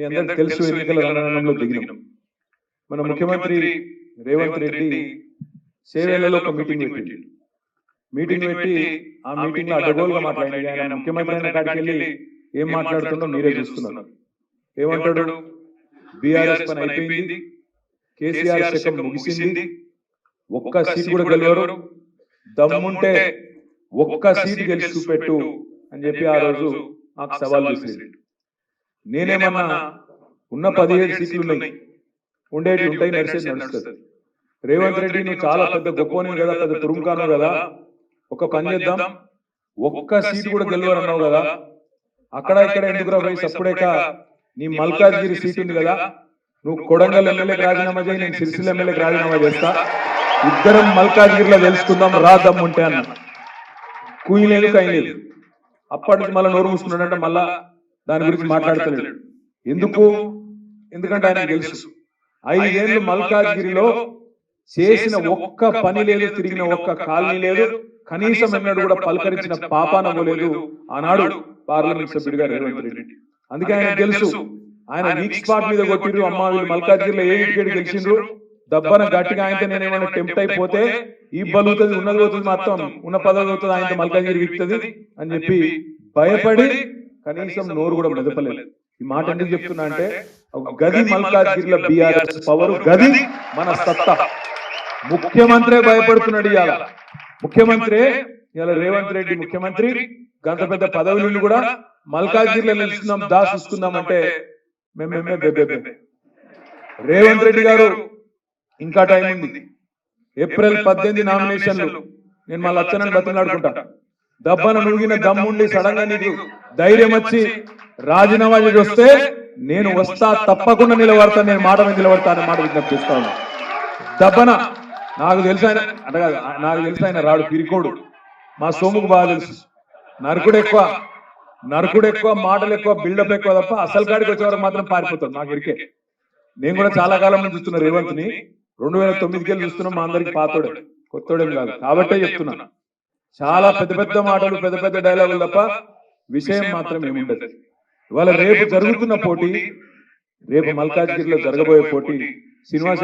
అందరికీ తెలుసు ఎన్నికల రణరంగంలో దిగినాం. మన ముఖ్యమంత్రి రేవంత్ రెడ్డి సేవేలలో ఒక మీటింగ్ పెట్టి ఆ మీటింగ్ లో అడ్డగోలుగా మాట్లాడింది. ఆయన ముఖ్యమంత్రి అయిన కాడికి వెళ్ళి ఏం మాట్లాడుతుండో మీరే చూస్తున్నారు. ఏమంటాడు? బీఆర్ఎస్ పని అయిపోయింది, కేసీఆర్ శకం ముగిసింది, ఒక్క సీట్ కూడా గెలవరు, దమ్ముంటే ఒక్క సీట్ గెలిచి చూపెట్టు అని చెప్పి ఆ రోజు నాకు సవాల్ విసిరింది. నేనేమన్నా ఉన్న 17 సీట్లు ఉన్నాయి, ఉండేటి ఉంటాయి, నడిచేది నడుస్తుంది. రేవంత్ రెడ్డి నువ్వు చాలా పెద్ద గొప్పని కదా, పెద్ద తురుంకాను కదా, ఒక పని చేద్దాం, ఒక్క సీటు కూడా గెలవరు అన్నావు కదా, అక్కడ ఇక్కడ ఎందుకు రాయి సప్పుడేక నీ మల్కాజ్గిరి సీట్ ఉంది కదా, నువ్వు కొడంగల్ ఎమ్మెల్యేకి రాజీనామా చేయి, నేను సిరిసిల్ల ఎమ్మెల్యేకి రాజీనామా చేస్తా, ఇద్దరం మల్కాజ్గిరిలో తెలుసుకుందాం రా దమ్ముంటే అన్న. కూయలేదు కైలేదు. అప్పటి నుంచి మళ్ళీ నోరు మూసుకున్నాడంటే మళ్ళా దాని గురించి మాట్లాడతలేడు. ఎందుకంటే ఆయన తెలుసు 5 ఏళ్ళు మల్కాజ్గిరిలో చేసిన ఒక్క పని లేదు, తిరిగిన ఒక్క కాలనీ లేదు, కనీసం ఎన్నడూ కూడా పలకరించిన పాపాన పోలేదు ఆనాడు పార్లమెంట్ సభ్యుడిగా రేవంత్ రెడ్డి. అందుకే ఆయన తెలుసు, ఆయన వీక్ స్పాట్ మీద కొట్టిరు. అమ్మ వీళ్ళు మల్కాజ్గిరిలో ఏ వికెట్ గెలిచిండ్రు, దబ్బన గట్టిగా ఆయనతో నేనేమైనా టెంప్ట్ అయిపోతే ఈ బలుగుతుంది, ఉన్నది పోతుంది, మొత్తం ఉన్న పదవి అవుతుంది, ఆయనతో మల్కాజ్గిరి విక్తుంది అని చెప్పి భయపడి కనీసం నోరు కూడా మెదపలేదు. ఈ మాట ఎందుకు చెప్తున్నా అంటే, ఒక గది మల్కాజ్గిరిలో బీఆర్ఎస్ పవర్, గది మన సత్తా. ముఖ్యమంత్రి భయపడుతున్నాడు. ఇవాళ ముఖ్యమంత్రి, ఇవాళ రేవంత్ రెడ్డి ముఖ్యమంత్రి, గంత పెద్ద పదవులు కూడా మల్కాజ్గిరిలో నిలుస్తున్నాం, దాసుకుందాం అంటే మేమే బెబ్బే. రేవంత్ రెడ్డి గారు ఇంకా టైం ఉంది. ఏప్రిల్ 18 నామినేషన్లు. నేను మళ్ళీ అచ్చనని బతిలాడుకుంటా. దబ్బన నుగిన దమ్ముండి సడన్ గా నీకు ధైర్యం వచ్చి రాజీనామా చేసి వస్తే నేను వస్తా, తప్పకుండా నిలబడతా, నేను మాట మీద నిలబడతా అనే మాట విజ్ఞప్తి చేస్తా ఉన్నా. దబ్బన నాకు తెలుసు ఆయన అంటే కాదు, నాకు తెలుసు ఆయన రాడు, పిరికోడు. మా సోముకు బాగా తెలుసు. నరకుడు ఎక్కువ, మాటలు ఎక్కువ, బిల్డప్ ఎక్కువ తప్ప అసలు కాడికి వచ్చేవారు మాత్రం పారిపోతాడు. నాకు ఇరికే. నేను కూడా చాలా కాలం నుంచి చూస్తున్నా రేవంత్ ని. 2009కి వెళ్ళి చూస్తున్నాం. మా అందరికి పాతోడే, కొత్తోడేం కాదు. కాబట్టే చెప్తున్నా, చాలా పెద్ద పెద్ద మాటలు, పెద్ద పెద్ద డైలాగులు తప్ప విషయం మాత్రం ఏముండదు. ఇవాళ రేపు జరుగుతున్న పోటీ, రేపు మల్కాజ్గిరిలో జరగబోయే పోటీ శ్రీనివాస